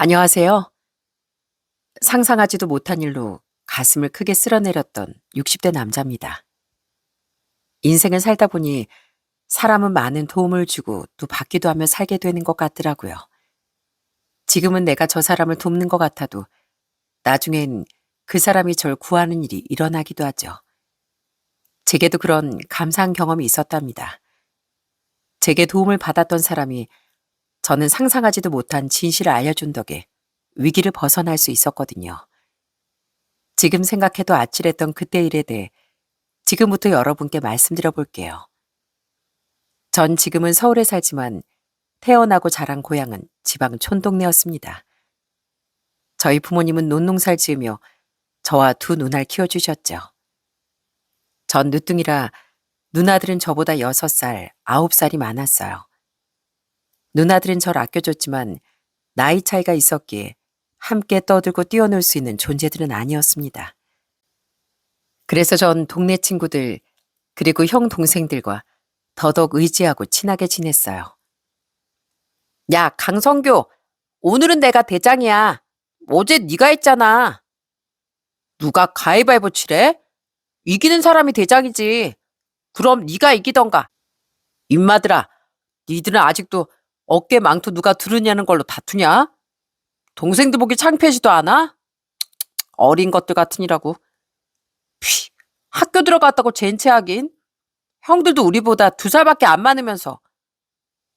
안녕하세요. 상상하지도 못한 일로 가슴을 크게 쓸어내렸던 60대 남자입니다. 인생을 살다 보니 사람은 많은 도움을 주고 또 받기도 하며 살게 되는 것 같더라고요. 지금은 내가 저 사람을 돕는 것 같아도 나중엔 그 사람이 절 구하는 일이 일어나기도 하죠. 제게도 그런 감사한 경험이 있었답니다. 제게 도움을 받았던 사람이 저는 상상하지도 못한 진실을 알려준 덕에 위기를 벗어날 수 있었거든요. 지금 생각해도 아찔했던 그때 일에 대해 지금부터 여러분께 말씀드려 볼게요. 전 지금은 서울에 살지만 태어나고 자란 고향은 지방 촌동네였습니다. 저희 부모님은 논농사를 지으며 저와 두 누나를 키워주셨죠. 전 늦둥이라 누나들은 저보다 6살, 9살이 많았어요. 누나들은 절 아껴줬지만 나이 차이가 있었기에 함께 떠들고 뛰어놀 수 있는 존재들은 아니었습니다. 그래서 전 동네 친구들, 그리고 형 동생들과 더더욱 의지하고 친하게 지냈어요. 야, 강성규, 오늘은 내가 대장이야. 어제 네가 했잖아. 누가 가위바위보 치래? 이기는 사람이 대장이지. 그럼 네가 이기던가. 임마들아, 니들은 아직도 어깨 망토 누가 두르냐는 걸로 다투냐? 동생들 보기 창피하지도 않아? 어린 것들 같으니라고. 피, 학교 들어갔다고 젠체하긴. 형들도 우리보다 2살밖에 안 많으면서.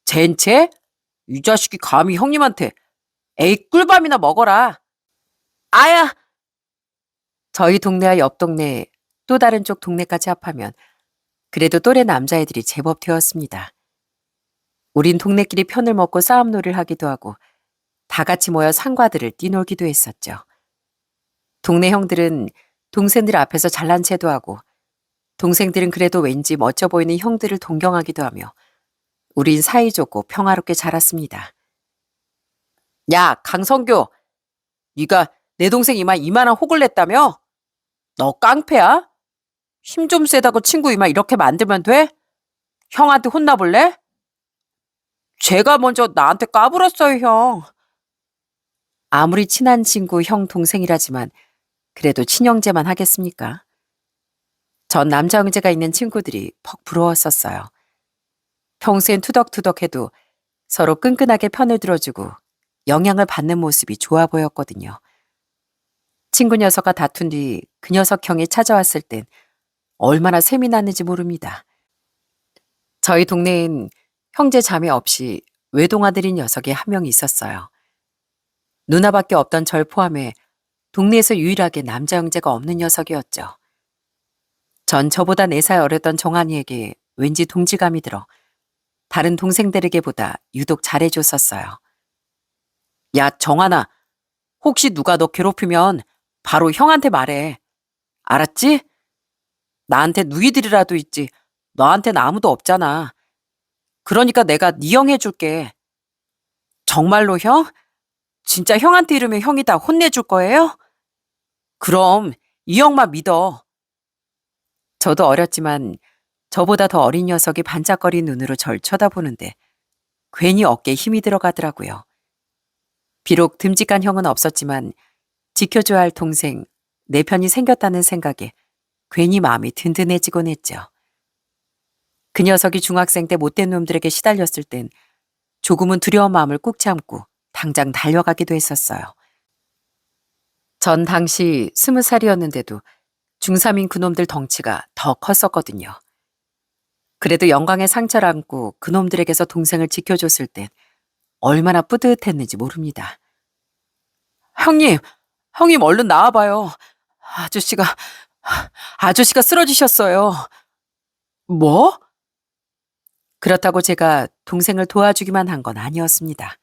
젠체? 이 자식이 감히 형님한테 에이 꿀밤이나 먹어라. 아야! 저희 동네와 옆 동네, 또 다른 쪽 동네까지 합하면 그래도 또래 남자애들이 제법 되었습니다. 우린 동네끼리 편을 먹고 싸움놀이를 하기도 하고 다 같이 모여 상과들을 뛰놀기도 했었죠. 동네 형들은 동생들 앞에서 잘난 체도 하고 동생들은 그래도 왠지 멋져 보이는 형들을 동경하기도 하며 우린 사이좋고 평화롭게 자랐습니다. 야, 강성규, 네가 내 동생 이마 이만한 혹을 냈다며? 너 깡패야? 힘 좀 세다고 친구 이마 이렇게 만들면 돼? 형한테 혼나볼래? 제가 먼저 나한테 까불었어요, 형. 아무리 친한 친구, 형, 동생이라지만 그래도 친형제만 하겠습니까? 전 남자 형제가 있는 친구들이 퍽 부러웠었어요. 평소엔 투덕투덕해도 서로 끈끈하게 편을 들어주고 영향을 받는 모습이 좋아 보였거든요. 친구 녀석과 다툰 뒤 그 녀석 형이 찾아왔을 땐 얼마나 셈이 났는지 모릅니다. 저희 동네엔 형제 자매 없이 외동아들인 녀석이 한 명 있었어요. 누나밖에 없던 절 포함해 동네에서 유일하게 남자 형제가 없는 녀석이었죠. 전 저보다 4살 어렸던 정한이에게 왠지 동지감이 들어 다른 동생들에게보다 유독 잘해줬었어요. 야, 정한아, 혹시 누가 너 괴롭히면 바로 형한테 말해. 알았지? 나한테 누이들이라도 있지. 너한테는 아무도 없잖아. 그러니까 내가 네 형 해줄게. 정말로 형? 진짜 형한테 이러면 형이 다 혼내줄 거예요? 그럼 이 형만 믿어. 저도 어렸지만 저보다 더 어린 녀석이 반짝거린 눈으로 절 쳐다보는데 괜히 어깨에 힘이 들어가더라고요. 비록 듬직한 형은 없었지만 지켜줘야 할 동생, 내 편이 생겼다는 생각에 괜히 마음이 든든해지곤 했죠. 그 녀석이 중학생 때 못된 놈들에게 시달렸을 땐 조금은 두려운 마음을 꾹 참고 당장 달려가기도 했었어요. 전 당시 20살이었는데도 중3인 그놈들 덩치가 더 컸었거든요. 그래도 영광의 상처를 안고 그놈들에게서 동생을 지켜줬을 땐 얼마나 뿌듯했는지 모릅니다. 형님 얼른 나와봐요. 아저씨가 쓰러지셨어요. 뭐? 그렇다고 제가 동생을 도와주기만 한 건 아니었습니다.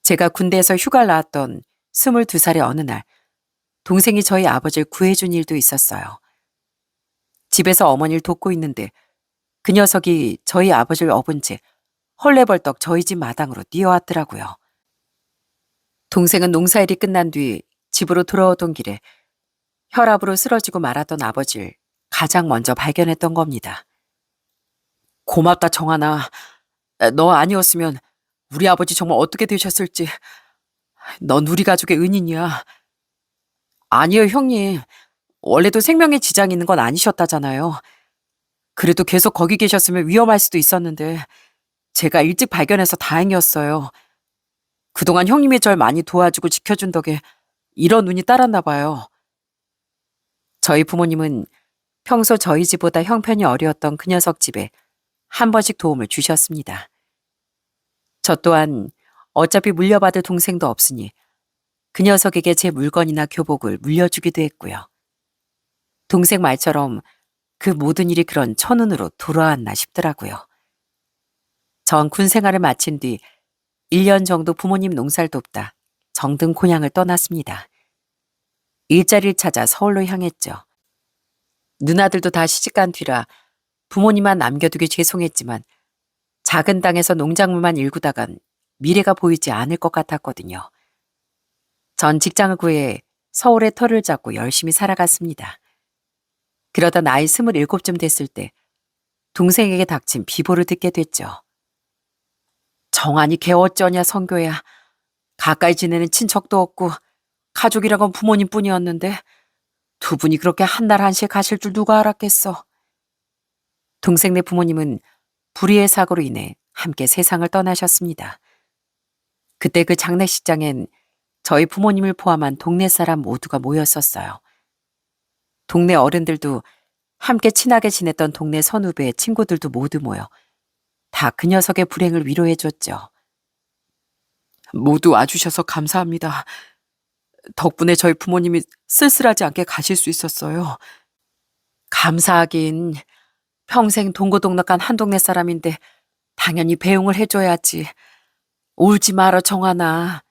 제가 군대에서 휴가를 나왔던 22살의 어느 날, 동생이 저희 아버지를 구해준 일도 있었어요. 집에서 어머니를 돕고 있는데 그 녀석이 저희 아버지를 업은 채 헐레벌떡 저희 집 마당으로 뛰어왔더라고요. 동생은 농사일이 끝난 뒤 집으로 돌아오던 길에 혈압으로 쓰러지고 말았던 아버지를 가장 먼저 발견했던 겁니다. 고맙다, 정하나. 너 아니었으면 우리 아버지 정말 어떻게 되셨을지. 넌 우리 가족의 은인이야. 아니요, 형님. 원래도 생명에 지장이 있는 건 아니셨다잖아요. 그래도 계속 거기 계셨으면 위험할 수도 있었는데 제가 일찍 발견해서 다행이었어요. 그동안 형님이 절 많이 도와주고 지켜준 덕에 이런 운이 따랐나 봐요. 저희 부모님은 평소 저희 집보다 형편이 어려웠던 그 녀석 집에 한 번씩 도움을 주셨습니다. 저 또한 어차피 물려받을 동생도 없으니 그 녀석에게 제 물건이나 교복을 물려주기도 했고요. 동생 말처럼 그 모든 일이 그런 천운으로 돌아왔나 싶더라고요. 전 군 생활을 마친 뒤 1년 정도 부모님 농사를 돕다 정든 고향을 떠났습니다. 일자리를 찾아 서울로 향했죠. 누나들도 다 시집간 뒤라 부모님만 남겨두기 죄송했지만 작은 땅에서 농작물만 일구다간 미래가 보이지 않을 것 같았거든요. 전 직장을 구해 서울에 터를 잡고 열심히 살아갔습니다. 그러다 나이 27쯤 됐을 때 동생에게 닥친 비보를 듣게 됐죠. 정한이 걔 어쩌냐 성교야. 가까이 지내는 친척도 없고 가족이란 건 부모님뿐이었는데 두 분이 그렇게 한 날 한시에 가실 줄 누가 알았겠어. 동생네 부모님은 불의의 사고로 인해 함께 세상을 떠나셨습니다. 그때 그 장례식장엔 저희 부모님을 포함한 동네 사람 모두가 모였었어요. 동네 어른들도 함께 친하게 지냈던 동네 선후배 친구들도 모두 모여 다 그 녀석의 불행을 위로해줬죠. 모두 와주셔서 감사합니다. 덕분에 저희 부모님이 쓸쓸하지 않게 가실 수 있었어요. 감사하긴 평생 동고동락한 한 동네 사람인데 당연히 배웅을 해줘야지. 울지 마라 정하나.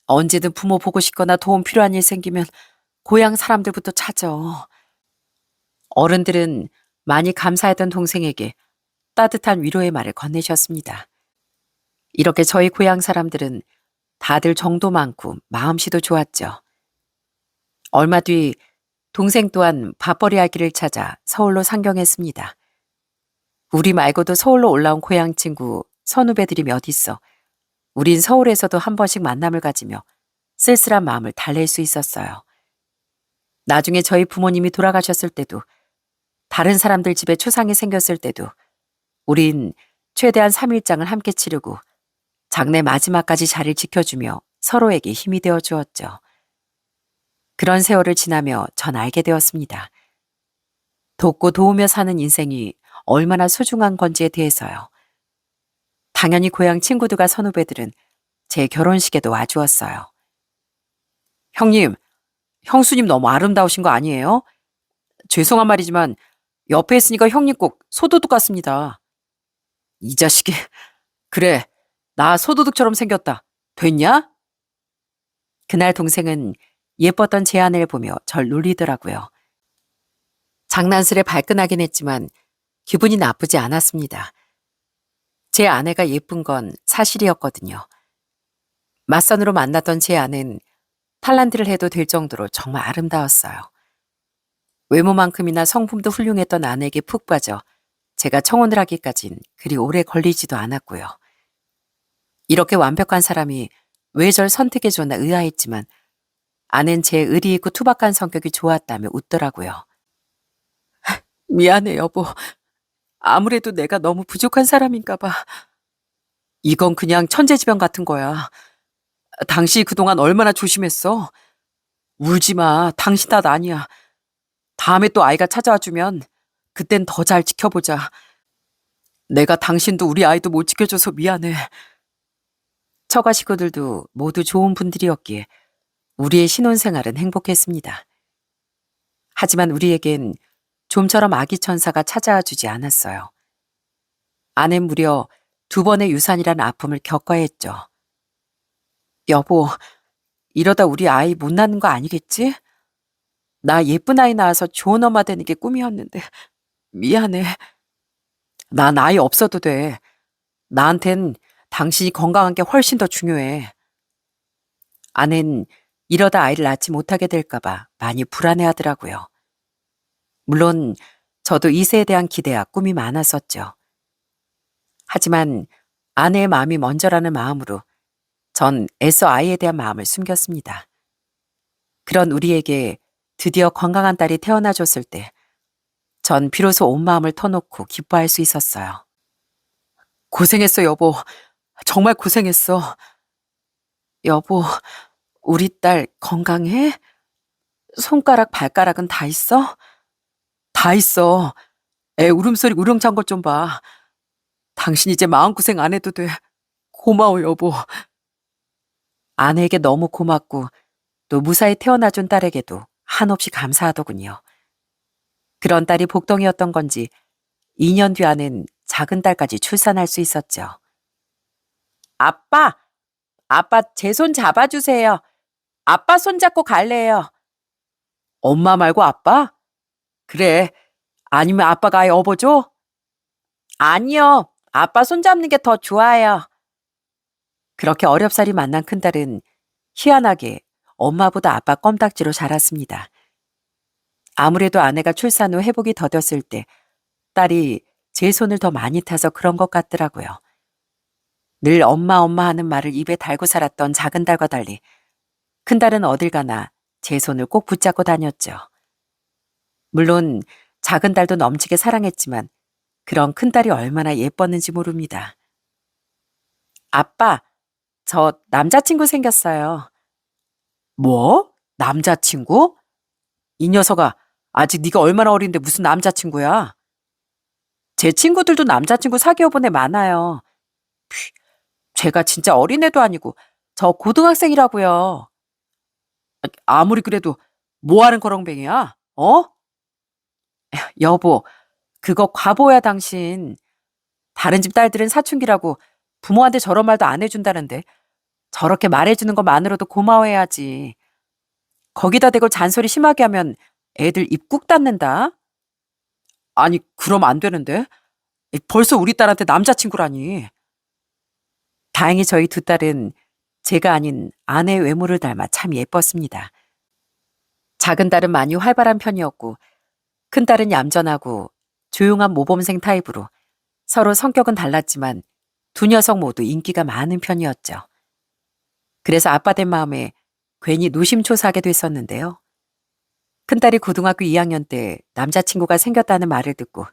언제든 부모 보고 싶거나 도움 필요한 일 생기면 고향 사람들부터 찾아. 어른들은 많이 감사했던 동생에게 따뜻한 위로의 말을 건네셨습니다. 이렇게 저희 고향 사람들은 다들 정도 많고 마음씨도 좋았죠. 얼마 뒤 동생 또한 밥벌이 할 길을 찾아 서울로 상경했습니다. 우리 말고도 서울로 올라온 고향 친구, 선후배들이 몇 있어 우린 서울에서도 한 번씩 만남을 가지며 쓸쓸한 마음을 달랠 수 있었어요. 나중에 저희 부모님이 돌아가셨을 때도 다른 사람들 집에 초상이 생겼을 때도 우린 최대한 3일장을 함께 치르고 장래 마지막까지 자리를 지켜주며 서로에게 힘이 되어 주었죠. 그런 세월을 지나며 전 알게 되었습니다. 돕고 도우며 사는 인생이 얼마나 소중한 건지에 대해서요. 당연히 고향 친구들과 선후배들은 제 결혼식에도 와주었어요. 형님, 형수님 너무 아름다우신 거 아니에요? 죄송한 말이지만 옆에 있으니까 형님 꼭 소도둑 같습니다. 이 자식이. 그래, 나 소도둑처럼 생겼다. 됐냐? 그날 동생은 예뻤던 제 아내를 보며 절 놀리더라고요. 장난스레 발끈하긴 했지만 기분이 나쁘지 않았습니다. 제 아내가 예쁜 건 사실이었거든요. 맞선으로 만났던 제 아내는 탈란트를 해도 될 정도로 정말 아름다웠어요. 외모만큼이나 성품도 훌륭했던 아내에게 푹 빠져 제가 청혼을 하기까진 그리 오래 걸리지도 않았고요. 이렇게 완벽한 사람이 왜 절 선택해줬나 의아했지만 아내는 제 의리 있고 투박한 성격이 좋았다며 웃더라고요. 미안해 여보. 아무래도 내가 너무 부족한 사람인가 봐. 이건 그냥 천재지변 같은 거야. 당신이 그동안 얼마나 조심했어? 울지 마. 당신 탓 아니야. 다음에 또 아이가 찾아와 주면 그땐 더 잘 지켜보자. 내가 당신도 우리 아이도 못 지켜줘서 미안해. 처가 식구들도 모두 좋은 분들이었기에 우리의 신혼생활은 행복했습니다. 하지만 우리에겐 좀처럼 아기 천사가 찾아와 주지 않았어요. 아내는 무려 2번의 유산이라는 아픔을 겪어야 했죠. 여보, 이러다 우리 아이 못 낳는 거 아니겠지? 나 예쁜 아이 낳아서 좋은 엄마 되는 게 꿈이었는데 미안해. 난 아이 없어도 돼. 나한텐 당신이 건강한 게 훨씬 더 중요해. 아내는 이러다 아이를 낳지 못하게 될까봐 많이 불안해하더라고요. 물론 저도 이세에 대한 기대와 꿈이 많았었죠. 하지만 아내의 마음이 먼저라는 마음으로 전 애써 아이에 대한 마음을 숨겼습니다. 그런 우리에게 드디어 건강한 딸이 태어나줬을 때, 전 비로소 온 마음을 터놓고 기뻐할 수 있었어요. 고생했어, 여보. 정말 고생했어. 여보, 우리 딸 건강해? 손가락, 발가락은 다 있어? 다 있어. 애 울음소리 우렁찬 것 좀 봐. 당신 이제 마음고생 안 해도 돼. 고마워, 여보. 아내에게 너무 고맙고 또 무사히 태어나준 딸에게도 한없이 감사하더군요. 그런 딸이 복덩이였던 건지 2년 뒤 안엔 작은 딸까지 출산할 수 있었죠. 아빠! 아빠 제 손 잡아주세요. 아빠 손 잡고 갈래요. 엄마 말고 아빠? 그래. 아니면 아빠가 아예 업어줘? 아니요. 아빠 손 잡는 게 더 좋아요. 그렇게 어렵사리 만난 큰딸은 희한하게 엄마보다 아빠 껌딱지로 자랐습니다. 아무래도 아내가 출산 후 회복이 더뎠을 때 딸이 제 손을 더 많이 타서 그런 것 같더라고요. 늘 엄마 엄마 하는 말을 입에 달고 살았던 작은 딸과 달리 큰딸은 어딜 가나 제 손을 꼭 붙잡고 다녔죠. 물론 작은 딸도 넘치게 사랑했지만 그런 큰딸이 얼마나 예뻤는지 모릅니다. 아빠, 저 남자친구 생겼어요. 뭐? 남자친구? 이 녀석아, 아직 네가 얼마나 어린데 무슨 남자친구야? 제 친구들도 남자친구 사귀어본 애 많아요. 피, 제가 진짜 어린애도 아니고 저 고등학생이라고요. 아무리 그래도 뭐하는 거렁뱅이야? 어? 여보, 그거 과보야 당신. 다른 집 딸들은 사춘기라고 부모한테 저런 말도 안 해준다는데 저렇게 말해주는 것만으로도 고마워해야지. 거기다 대고 잔소리 심하게 하면 애들 입 꾹 닫는다. 아니, 그럼 안 되는데. 벌써 우리 딸한테 남자친구라니. 다행히 저희 두 딸은 제가 아닌 아내의 외모를 닮아 참 예뻤습니다. 작은 딸은 많이 활발한 편이었고 큰 딸은 얌전하고 조용한 모범생 타입으로 서로 성격은 달랐지만 두 녀석 모두 인기가 많은 편이었죠. 그래서 아빠 된 마음에 괜히 노심초사하게 됐었는데요. 큰딸이 고등학교 2학년 때 남자친구가 생겼다는 말을 듣고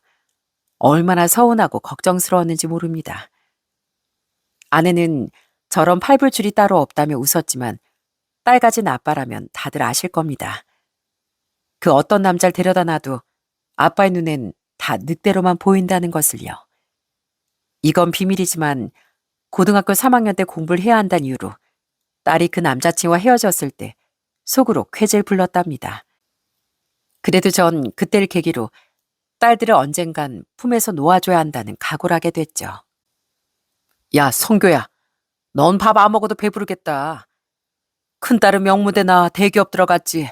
얼마나 서운하고 걱정스러웠는지 모릅니다. 아내는 저런 팔불출이 따로 없다며 웃었지만 딸 가진 아빠라면 다들 아실 겁니다. 그 어떤 남자를 데려다 놔도 아빠의 눈엔 다 늑대로만 보인다는 것을요. 이건 비밀이지만 고등학교 3학년 때 공부를 해야 한다는 이유로 딸이 그 남자친구와 헤어졌을 때 속으로 쾌재를 불렀답니다. 그래도 전 그때를 계기로 딸들을 언젠간 품에서 놓아줘야 한다는 각오를 하게 됐죠. 야, 성교야. 넌 밥 안 먹어도 배부르겠다. 큰딸은 명문대나 대기업 들어갔지.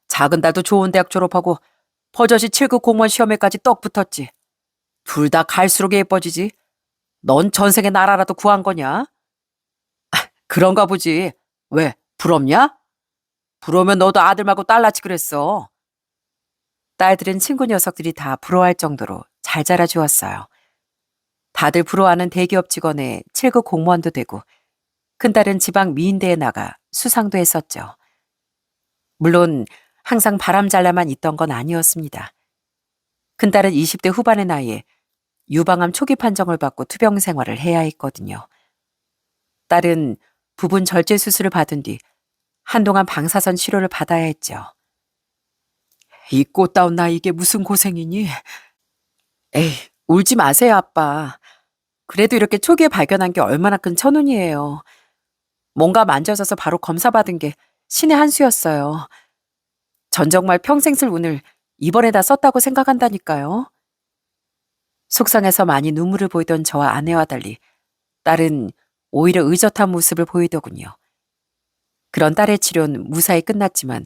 작은 딸도 좋은 대학 졸업하고 버젓이 7급 공무원 시험에까지 떡 붙었지. 둘 다 갈수록 예뻐지지. 넌 전생에 나라라도 구한 거냐? 그런가 보지. 왜, 부럽냐? 부러우면 너도 아들 말고 딸 낳지 그랬어. 딸들은 친구 녀석들이 다 부러워할 정도로 잘 자라주었어요. 다들 부러워하는 대기업 직원에 7급 공무원도 되고 큰딸은 지방 미인대에 나가 수상도 했었죠. 물론 항상 바람잘나만 있던 건 아니었습니다. 큰딸은 20대 후반의 나이에 유방암 초기 판정을 받고 투병 생활을 해야 했거든요. 딸은 부분 절제 수술을 받은 뒤 한동안 방사선 치료를 받아야 했죠. 이 꽃다운 나이 이게 무슨 고생이니? 에이, 울지 마세요, 아빠. 그래도 이렇게 초기에 발견한 게 얼마나 큰 천운이에요. 뭔가 만져져서 바로 검사받은 게 신의 한 수였어요. 전 정말 평생 쓸 운을 이번에 다 썼다고 생각한다니까요. 속상해서 많이 눈물을 보이던 저와 아내와 달리 딸은 오히려 의젓한 모습을 보이더군요. 그런 딸의 치료는 무사히 끝났지만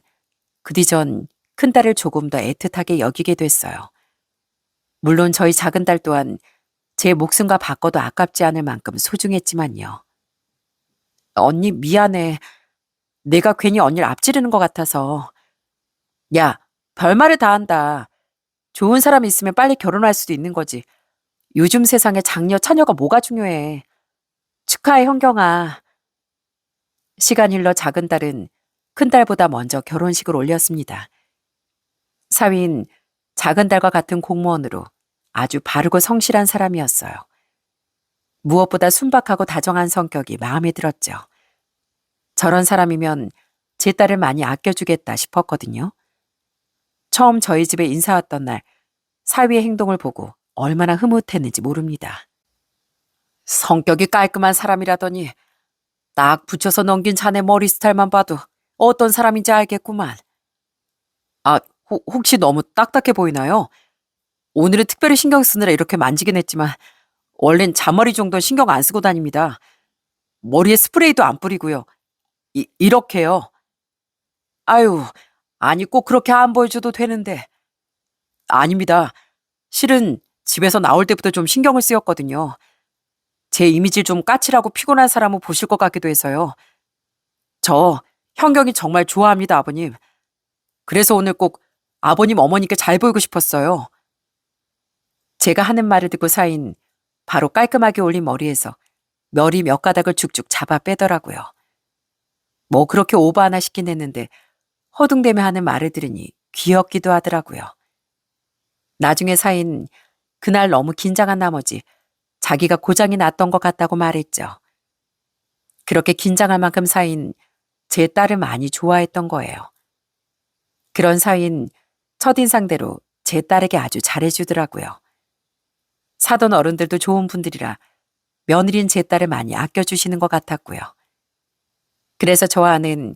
그 뒤 전 큰딸을 조금 더 애틋하게 여기게 됐어요. 물론 저희 작은 딸 또한 제 목숨과 바꿔도 아깝지 않을 만큼 소중했지만요. 언니 미안해. 내가 괜히 언니를 앞지르는 것 같아서. 야, 별말을 다 한다. 좋은 사람 있으면 빨리 결혼할 수도 있는 거지. 요즘 세상에 장녀, 차녀가 뭐가 중요해. 축하해, 현경아. 시간 흘러 작은 딸은 큰 딸보다 먼저 결혼식을 올렸습니다. 사위인 작은 딸과 같은 공무원으로 아주 바르고 성실한 사람이었어요. 무엇보다 순박하고 다정한 성격이 마음에 들었죠. 저런 사람이면 제 딸을 많이 아껴주겠다 싶었거든요. 처음 저희 집에 인사 왔던 날 사위의 행동을 보고 얼마나 흐뭇했는지 모릅니다. 성격이 깔끔한 사람이라더니 딱 붙여서 넘긴 자네 머리 스타일만 봐도 어떤 사람인지 알겠구만. 아, 혹시 너무 딱딱해 보이나요? 오늘은 특별히 신경 쓰느라 이렇게 만지긴 했지만 원래는 잔머리 정도는 신경 안 쓰고 다닙니다. 머리에 스프레이도 안 뿌리고요. 이렇게요. 아유, 아니 꼭 그렇게 안 보여줘도 되는데. 아닙니다. 실은 집에서 나올 때부터 좀 신경을 쓰였거든요. 제 이미지 좀 까칠하고 피곤한 사람은 보실 것 같기도 해서요. 저 현경이 정말 좋아합니다, 아버님. 그래서 오늘 꼭 아버님 어머니께 잘 보이고 싶었어요. 제가 하는 말을 듣고 사인 바로 깔끔하게 올린 머리에서 머리 몇 가닥을 쭉쭉 잡아 빼더라고요. 뭐 그렇게 오버 하나 시킨 했는데 허둥대며 하는 말을 들으니 귀엽기도 하더라고요. 나중에 사인 그날 너무 긴장한 나머지 자기가 고장이 났던 것 같다고 말했죠. 그렇게 긴장할 만큼 사인 제 딸을 많이 좋아했던 거예요. 그런 사인 첫인상대로 제 딸에게 아주 잘해주더라고요. 사돈 어른들도 좋은 분들이라 며느리인 제 딸을 많이 아껴주시는 것 같았고요. 그래서 저와 아는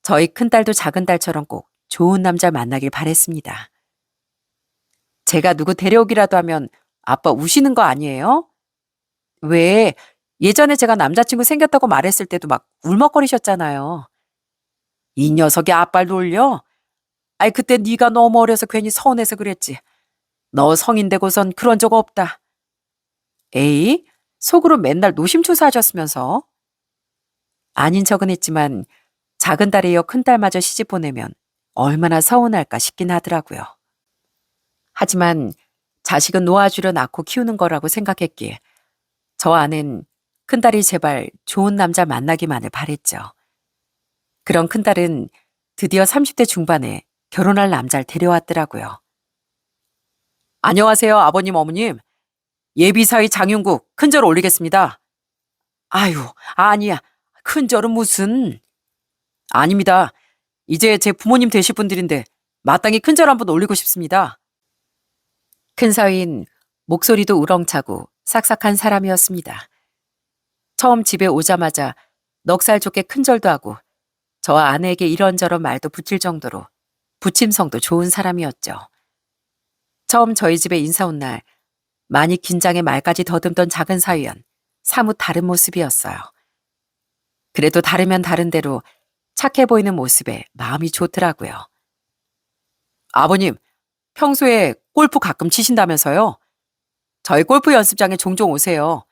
저희 큰딸도 작은 딸처럼 꼭 좋은 남자 만나길 바랬습니다. 제가 누구 데려오기라도 하면 아빠 우시는 거 아니에요? 왜 예전에 제가 남자친구 생겼다고 말했을 때도 막 울먹거리셨잖아요. 이 녀석이 아빠를 놀려? 아이 그때 네가 너무 어려서 괜히 서운해서 그랬지. 너 성인 되고선 그런 적 없다. 에이? 속으로 맨날 노심초사하셨으면서. 아닌 척은 했지만 작은 딸에 이어 큰 딸마저 시집 보내면 얼마나 서운할까 싶긴 하더라고요. 하지만 자식은 놓아주려 낳고 키우는 거라고 생각했기에 저 아는 큰딸이 제발 좋은 남자 만나기만을 바랬죠. 그런 큰딸은 드디어 30대 중반에 결혼할 남자를 데려왔더라고요. 안녕하세요, 아버님, 어머님. 예비사위 장윤국 큰절 올리겠습니다. 아유, 아니야. 큰절은 무슨. 아닙니다. 이제 제 부모님 되실 분들인데 마땅히 큰절 한번 올리고 싶습니다. 큰사위인 목소리도 우렁차고 싹싹한 사람이었습니다. 처음 집에 오자마자 넉살 좋게 큰절도 하고 저와 아내에게 이런저런 말도 붙일 정도로 부침성도 좋은 사람이었죠. 처음 저희 집에 인사 온 날 많이 긴장해 말까지 더듬던 작은 사위연 사뭇 다른 모습이었어요. 그래도 다르면 다른 대로 착해 보이는 모습에 마음이 좋더라고요. 아버님, 평소에 골프 가끔 치신다면서요? 저희 골프 연습장에 종종 오세요.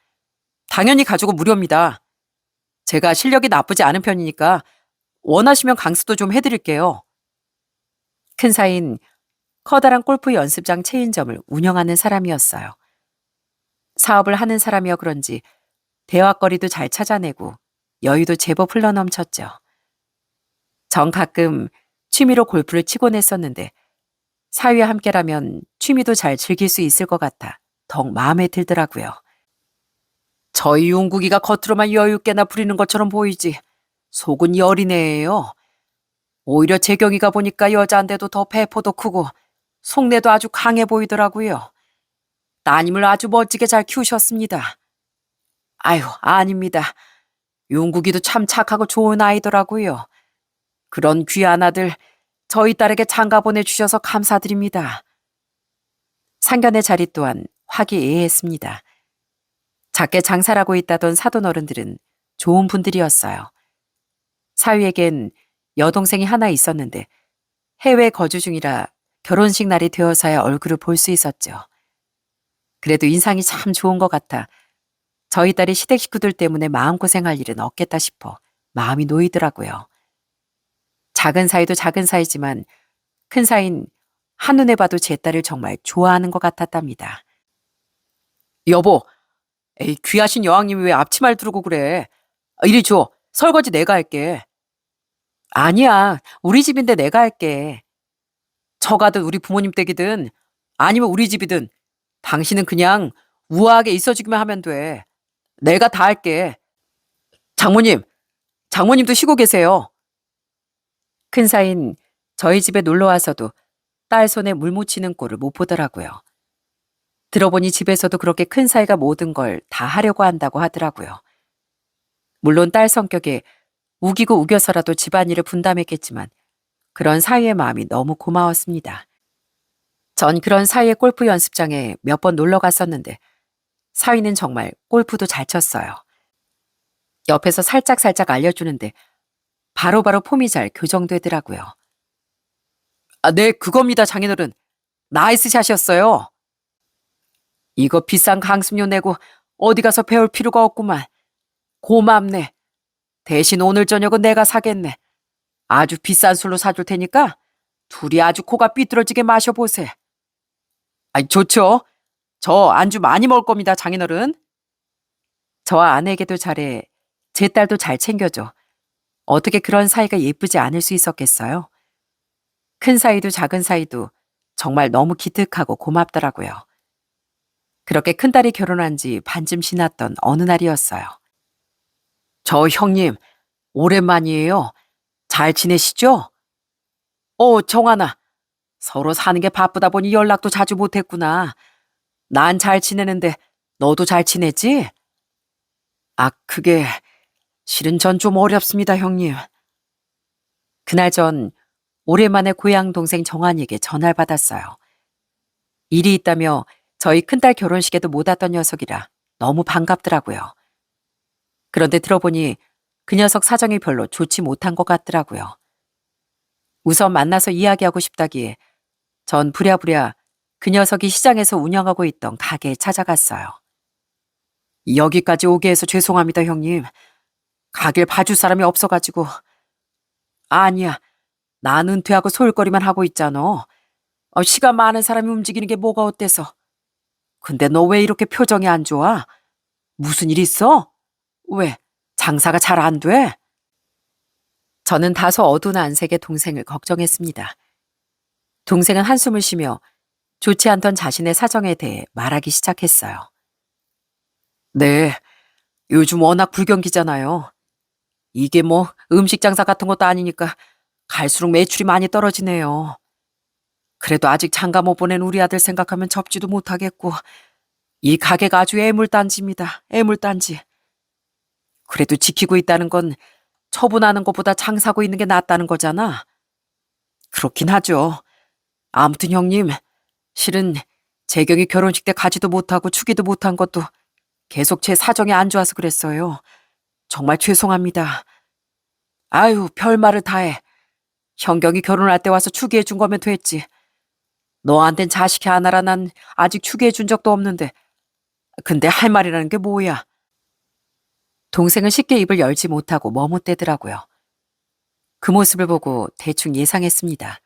당연히 가지고 무료입니다. 제가 실력이 나쁘지 않은 편이니까 원하시면 강습도 좀 해드릴게요. 큰 사인 커다란 골프 연습장 체인점을 운영하는 사람이었어요. 사업을 하는 사람이어 그런지 대화거리도 잘 찾아내고 여유도 제법 흘러넘쳤죠. 전 가끔 취미로 골프를 치곤 했었는데 사위와 함께라면 취미도 잘 즐길 수 있을 것 같아 더욱 마음에 들더라고요. 저희 용국이가 겉으로만 여유있게나 부리는 것처럼 보이지 속은 여린애예요. 오히려 재경이가 보니까 여자인데도 더 배포도 크고 속내도 아주 강해 보이더라고요. 따님을 아주 멋지게 잘 키우셨습니다. 아유, 아닙니다. 용국이도 참 착하고 좋은 아이더라고요. 그런 귀한 아들 저희 딸에게 장가 보내주셔서 감사드립니다. 상견례 자리 또한 화기애애했습니다. 작게 장사를 하고 있다던 사돈 어른들은 좋은 분들이었어요. 사위에겐 여동생이 하나 있었는데 해외 거주 중이라 결혼식 날이 되어서야 얼굴을 볼 수 있었죠. 그래도 인상이 참 좋은 것 같아 저희 딸이 시댁 식구들 때문에 마음고생할 일은 없겠다 싶어 마음이 놓이더라고요. 작은 사이도 작은 사이지만 큰 사이는 한눈에 봐도 제 딸을 정말 좋아하는 것 같았답니다. 여보, 에이, 귀하신 여왕님이 왜 앞치마를 두르고 그래? 이리 줘. 설거지 내가 할게. 아니야. 우리 집인데 내가 할게. 처가든 우리 부모님 댁이든 아니면 우리 집이든 당신은 그냥 우아하게 있어주기만 하면 돼. 내가 다 할게. 장모님, 장모님도 쉬고 계세요. 큰 사인 저희 집에 놀러 와서도 딸 손에 물 묻히는 꼴을 못 보더라고요. 들어보니 집에서도 그렇게 큰 사이가 모든 걸 다 하려고 한다고 하더라고요. 물론 딸 성격에 우기고 우겨서라도 집안일을 분담했겠지만 그런 사위의 마음이 너무 고마웠습니다. 전 그런 사위의 골프 연습장에 몇 번 놀러 갔었는데 사위는 정말 골프도 잘 쳤어요. 옆에서 살짝살짝 알려주는데 바로바로 폼이 잘 교정되더라고요. 아, 네, 그겁니다, 장인어른. 나이스 샷이었어요. 이거 비싼 강습료 내고 어디 가서 배울 필요가 없구만. 고맙네. 대신 오늘 저녁은 내가 사겠네. 아주 비싼 술로 사줄 테니까 둘이 아주 코가 삐뚤어지게 마셔보세. 아이, 좋죠. 저 안주 많이 먹을 겁니다, 장인어른. 저와 아내에게도 잘해, 제 딸도 잘 챙겨줘. 어떻게 그런 사이가 예쁘지 않을 수 있었겠어요? 큰 사이도 작은 사이도 정말 너무 기특하고 고맙더라고요. 그렇게 큰딸이 결혼한 지 반쯤 지났던 어느 날이었어요. 저 형님, 오랜만이에요. 잘 지내시죠? 정하나. 서로 사는 게 바쁘다 보니 연락도 자주 못했구나. 난 잘 지내는데 너도 잘 지내지? 아, 그게 실은 전 좀 어렵습니다, 형님. 그날 전 오랜만에 고향 동생 정한이에게 전화를 받았어요. 일이 있다며 저희 큰딸 결혼식에도 못 왔던 녀석이라 너무 반갑더라고요. 그런데 들어보니 그 녀석 사정이 별로 좋지 못한 것 같더라고요. 우선 만나서 이야기하고 싶다기에 전 부랴부랴 그 녀석이 시장에서 운영하고 있던 가게에 찾아갔어요. 여기까지 오게 해서 죄송합니다, 형님. 가게를 봐줄 사람이 없어가지고. 아니야, 난 은퇴하고 소일거리만 하고 있잖아. 시간 많은 사람이 움직이는 게 뭐가 어때서. 근데 너 왜 이렇게 표정이 안 좋아? 무슨 일 있어? 왜? 장사가 잘 안 돼? 저는 다소 어두운 안색의 동생을 걱정했습니다. 동생은 한숨을 쉬며 좋지 않던 자신의 사정에 대해 말하기 시작했어요. 네, 요즘 워낙 불경기잖아요. 이게 뭐 음식 장사 같은 것도 아니니까 갈수록 매출이 많이 떨어지네요. 그래도 아직 장가 못 보낸 우리 아들 생각하면 접지도 못하겠고 이 가게가 아주 애물단지입니다. 애물단지. 그래도 지키고 있다는 건 처분하는 것보다 장사고 있는 게 낫다는 거잖아. 그렇긴 하죠. 아무튼 형님, 실은 재경이 결혼식 때 가지도 못하고 추기도 못한 것도 계속 제 사정이 안 좋아서 그랬어요. 정말 죄송합니다. 아유, 별말을 다 해. 형경이 결혼할 때 와서 추기해 준 거면 됐지. 너한텐 자식이 하나라 난 아직 추기해 준 적도 없는데. 근데 할 말이라는 게 뭐야? 동생은 쉽게 입을 열지 못하고 머뭇대더라고요. 그 모습을 보고 대충 예상했습니다.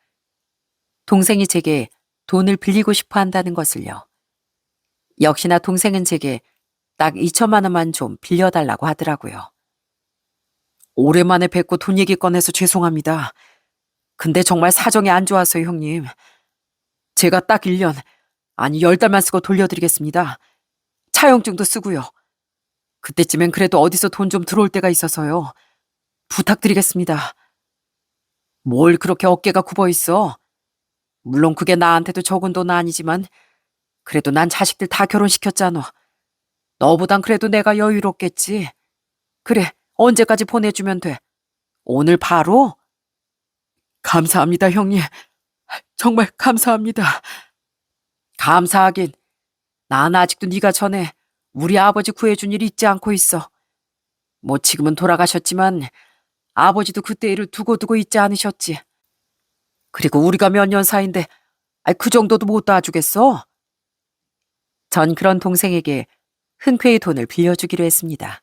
동생이 제게 돈을 빌리고 싶어 한다는 것을요. 역시나 동생은 제게 딱 2천만 원만 좀 빌려달라고 하더라고요. 오랜만에 뵙고 돈 얘기 꺼내서 죄송합니다. 근데 정말 사정이 안 좋아서요, 형님. 제가 딱 1년, 아니 10달만 쓰고 돌려드리겠습니다. 차용증도 쓰고요. 그때쯤엔 그래도 어디서 돈 좀 들어올 때가 있어서요. 부탁드리겠습니다. 뭘 그렇게 어깨가 굽어 있어? 물론 그게 나한테도 적은 돈은 아니지만 그래도 난 자식들 다 결혼시켰잖아. 너보단 그래도 내가 여유롭겠지. 그래, 언제까지 보내주면 돼? 오늘 바로? 감사합니다, 형님. 정말 감사합니다. 감사하긴. 난 아직도 네가 전에 우리 아버지 구해준 일 잊지 않고 있어. 뭐 지금은 돌아가셨지만 아버지도 그때 일을 두고두고 잊지 않으셨지. 그리고 우리가 몇 년 사이인데 그 정도도 못 도와주겠어? 전 그런 동생에게 흔쾌히 돈을 빌려주기로 했습니다.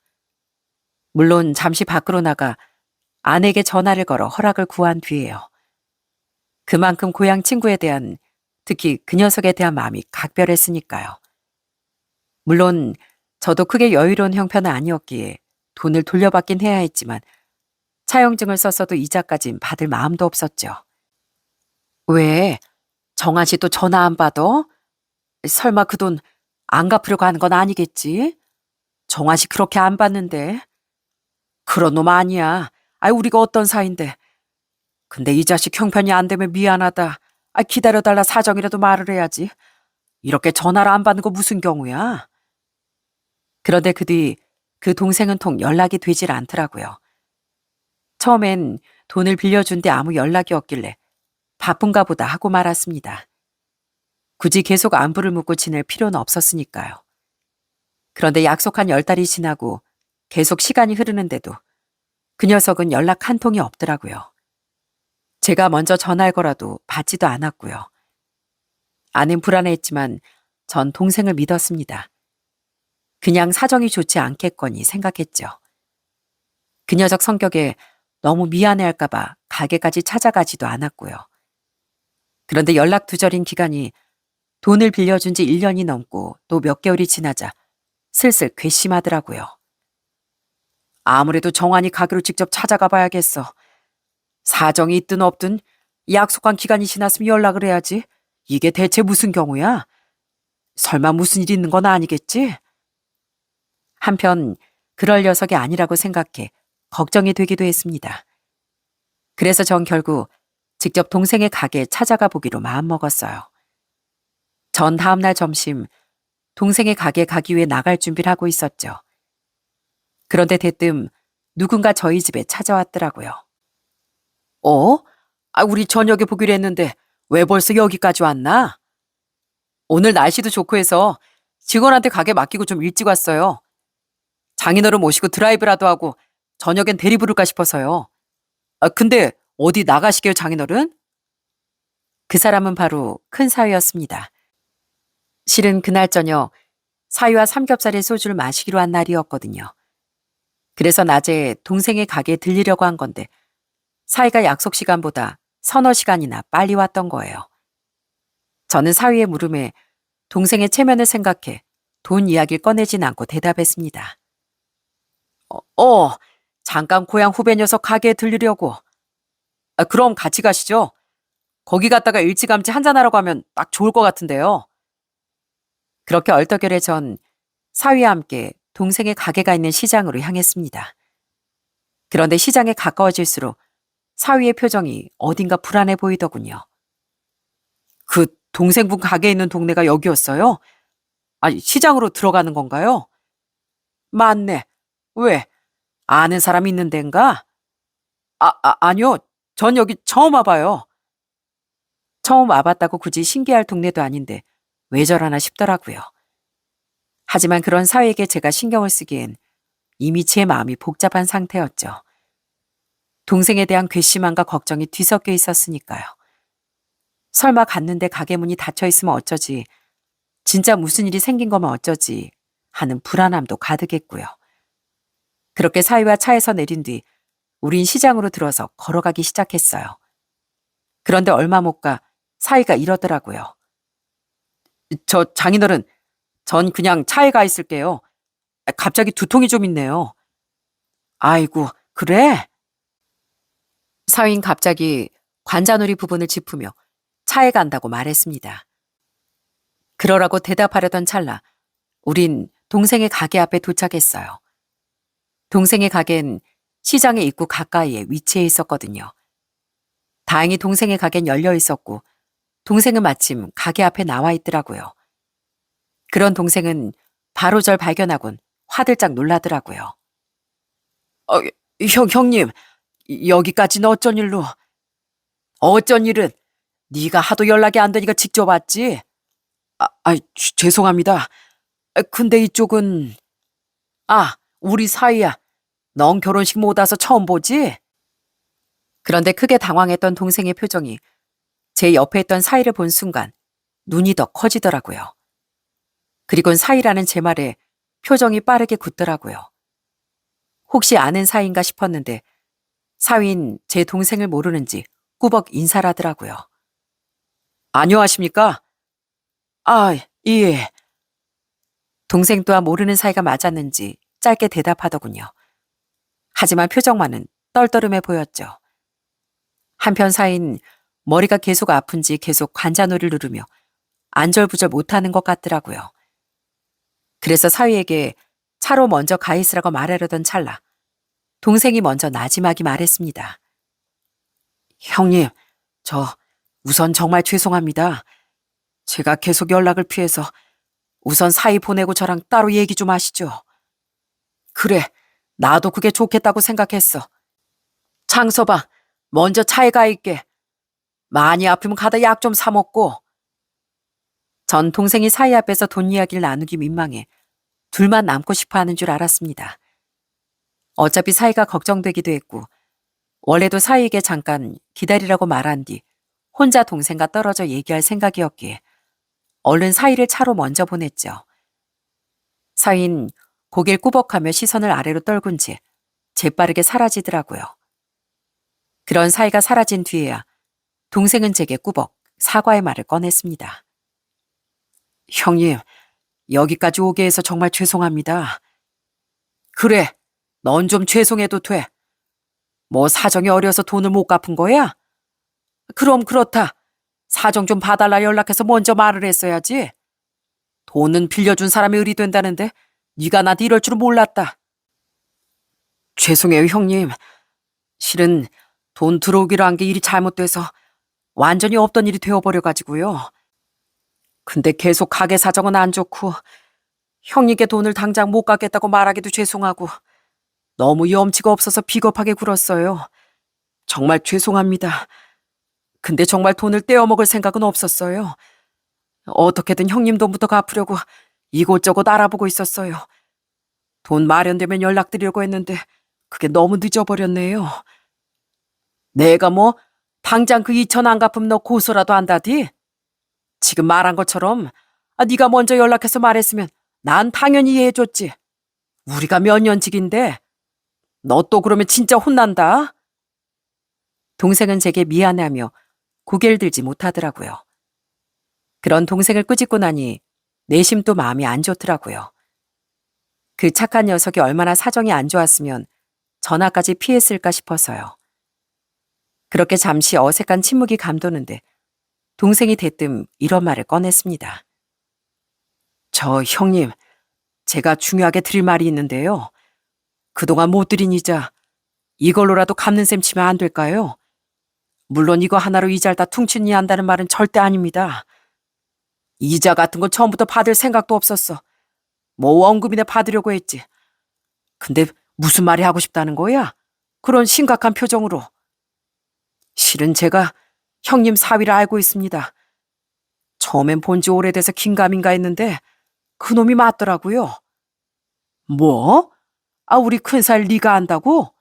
물론 잠시 밖으로 나가 아내에게 전화를 걸어 허락을 구한 뒤에요. 그만큼 고향 친구에 대한, 특히 그 녀석에 대한 마음이 각별했으니까요. 물론 저도 크게 여유로운 형편은 아니었기에 돈을 돌려받긴 해야 했지만 차용증을 썼어도 이자까진 받을 마음도 없었죠. 왜? 정한 씨 또 전화 안 받아? 설마 그 돈 안 갚으려고 하는 건 아니겠지? 정한 씨 그렇게 안 받는데. 그런 놈 아니야. 우리가 어떤 사이인데. 근데 이 자식 형편이 안 되면 미안하다. 기다려달라 사정이라도 말을 해야지. 이렇게 전화를 안 받는 거 무슨 경우야? 그런데 그 뒤 그 동생은 통 연락이 되질 않더라고요. 처음엔 돈을 빌려준 뒤 아무 연락이 없길래 바쁜가 보다 하고 말았습니다. 굳이 계속 안부를 묻고 지낼 필요는 없었으니까요. 그런데 약속한 10달이 지나고 계속 시간이 흐르는데도 그 녀석은 연락 한 통이 없더라고요. 제가 먼저 전화할 거라도 받지도 않았고요. 아는 불안해했지만 전 동생을 믿었습니다. 그냥 사정이 좋지 않겠거니 생각했죠. 그 녀석 성격에 너무 미안해할까봐 가게까지 찾아가지도 않았고요. 그런데 연락 두절인 기간이 돈을 빌려준 지 1년이 넘고 또 몇 개월이 지나자 슬슬 괘씸하더라고요. 아무래도 정환이 가게로 직접 찾아가 봐야겠어. 사정이 있든 없든 약속한 기간이 지났으면 연락을 해야지. 이게 대체 무슨 경우야? 설마 무슨 일 있는 건 아니겠지? 한편 그럴 녀석이 아니라고 생각해 걱정이 되기도 했습니다. 그래서 전 결국 직접 동생의 가게에 찾아가 보기로 마음먹었어요. 전 다음날 점심 동생의 가게에 가기 위해 나갈 준비를 하고 있었죠. 그런데 대뜸 누군가 저희 집에 찾아왔더라고요. 어? 우리 저녁에 보기로 했는데 왜 벌써 여기까지 왔나? 오늘 날씨도 좋고 해서 직원한테 가게 맡기고 좀 일찍 왔어요. 장인어른 모시고 드라이브라도 하고 저녁엔 대리 부를까 싶어서요. 근데 어디 나가시게요, 장인어른? 그 사람은 바로 큰 사위였습니다. 실은 그날 저녁 사위와 삼겹살에 소주를 마시기로 한 날이었거든요. 그래서 낮에 동생의 가게에 들리려고 한 건데 사위가 약속 시간보다 서너 시간이나 빨리 왔던 거예요. 저는 사위의 물음에 동생의 체면을 생각해 돈 이야기를 꺼내진 않고 대답했습니다. 잠깐 고향 후배 녀석 가게에 들리려고. 그럼 같이 가시죠. 거기 갔다가 일찌감치 한잔하라고 하면 딱 좋을 것 같은데요. 그렇게 얼떨결에 전 사위와 함께 동생의 가게가 있는 시장으로 향했습니다. 그런데 시장에 가까워질수록 사위의 표정이 어딘가 불안해 보이더군요. 그 동생분 가게에 있는 동네가 여기였어요? 시장으로 들어가는 건가요? 맞네. 왜? 아는 사람이 있는 데인가? 아니요. 전 여기 처음 와봐요. 처음 와봤다고 굳이 신기할 동네도 아닌데 왜 저러나 싶더라고요. 하지만 그런 사위에게 제가 신경을 쓰기엔 이미 제 마음이 복잡한 상태였죠. 동생에 대한 괘씸함과 걱정이 뒤섞여 있었으니까요. 설마 갔는데 가게 문이 닫혀 있으면 어쩌지, 진짜 무슨 일이 생긴 거면 어쩌지 하는 불안함도 가득했고요. 그렇게 사위와 차에서 내린 뒤 우린 시장으로 들어서 걸어가기 시작했어요. 그런데 얼마 못 가 사위가 이러더라고요. 저 장인어른, 전 그냥 차에 가 있을게요. 갑자기 두통이 좀 있네요. 아이고, 그래? 사위는 갑자기 관자놀이 부분을 짚으며 차에 간다고 말했습니다. 그러라고 대답하려던 찰나 우린 동생의 가게 앞에 도착했어요. 동생의 가게는 시장의 입구 가까이에 위치해 있었거든요. 다행히 동생의 가게는 열려 있었고 동생은 마침 가게 앞에 나와 있더라고요. 그런 동생은 바로 절 발견하곤 화들짝 놀라더라고요. 형님, 여기까지는 어쩐 일로? 어쩐 일은 네가 하도 연락이 안 되니까 직접 왔지? 죄송합니다. 근데 이쪽은... 우리 사이야. 넌 결혼식 못 와서 처음 보지? 그런데 크게 당황했던 동생의 표정이 제 옆에 있던 사이를 본 순간 눈이 더 커지더라고요. 그리곤 사이라는 제 말에 표정이 빠르게 굳더라고요. 혹시 아는 사이인가 싶었는데 사위인 제 동생을 모르는지 꾸벅 인사를 하더라고요. 안녕하십니까? 예. 동생 또한 모르는 사이가 맞았는지 짧게 대답하더군요. 하지만 표정만은 떨떠름해 보였죠. 한편 사인 머리가 계속 아픈지 계속 관자놀이를 누르며 안절부절 못하는 것 같더라고요. 그래서 사위에게 차로 먼저 가 있으라고 말하려던 찰나 동생이 먼저 나지막이 말했습니다. 형님, 저 우선 정말 죄송합니다. 제가 계속 연락을 피해서 우선 사위 보내고 저랑 따로 얘기 좀 하시죠. 그래, 나도 그게 좋겠다고 생각했어. 장서방, 먼저 차에 가 있게. 많이 아프면 가다 약 좀 사 먹고. 전 동생이 사위 앞에서 돈 이야기를 나누기 민망해 둘만 남고 싶어 하는 줄 알았습니다. 어차피 사위가 걱정되기도 했고 원래도 사위에게 잠깐 기다리라고 말한 뒤 혼자 동생과 떨어져 얘기할 생각이었기에 얼른 사위를 차로 먼저 보냈죠. 사위는 고개를 꾸벅하며 시선을 아래로 떨군 채 재빠르게 사라지더라고요. 그런 사위가 사라진 뒤에야 동생은 제게 꾸벅 사과의 말을 꺼냈습니다. 형님, 여기까지 오게 해서 정말 죄송합니다. 그래, 넌 좀 죄송해도 돼. 뭐 사정이 어려서 돈을 못 갚은 거야? 그럼 그렇다. 사정 좀 봐달라 연락해서 먼저 말을 했어야지. 돈은 빌려준 사람이 의리된다는데 네가 나한테 이럴 줄은 몰랐다. 죄송해요, 형님. 실은 돈 들어오기로 한 게 일이 잘못돼서 완전히 없던 일이 되어버려가지고요. 근데 계속 가게 사정은 안 좋고 형님께 돈을 당장 못 갚겠다고 말하기도 죄송하고 너무 염치가 없어서 비겁하게 굴었어요. 정말 죄송합니다. 근데 정말 돈을 떼어먹을 생각은 없었어요. 어떻게든 형님 돈부터 갚으려고 이곳저곳 알아보고 있었어요. 돈 마련되면 연락드리려고 했는데 그게 너무 늦어버렸네요. 내가 뭐 당장 그 2천 안 갚으면 너 고소라도 한다디? 지금 말한 것처럼 네가 먼저 연락해서 말했으면 난 당연히 이해해줬지. 우리가 몇 년직인데 너 또 그러면 진짜 혼난다. 동생은 제게 미안해하며 고개를 들지 못하더라고요. 그런 동생을 꾸짖고 나니 내심도 마음이 안 좋더라고요. 그 착한 녀석이 얼마나 사정이 안 좋았으면 전화까지 피했을까 싶어서요. 그렇게 잠시 어색한 침묵이 감도는데 동생이 대뜸 이런 말을 꺼냈습니다. 저 형님, 제가 중요하게 드릴 말이 있는데요. 그동안 못 드린 이자 이걸로라도 갚는 셈 치면 안 될까요? 물론 이거 하나로 이자를 다 퉁치니 한다는 말은 절대 아닙니다. 이자 같은 건 처음부터 받을 생각도 없었어. 뭐 원금이나 받으려고 했지. 근데 무슨 말이 하고 싶다는 거야? 그런 심각한 표정으로. 실은 제가 형님 사위를 알고 있습니다. 처음엔 본지 오래돼서 긴가민가 했는데 그놈이 맞더라고요. 뭐? 우리 큰살 네가 안다고?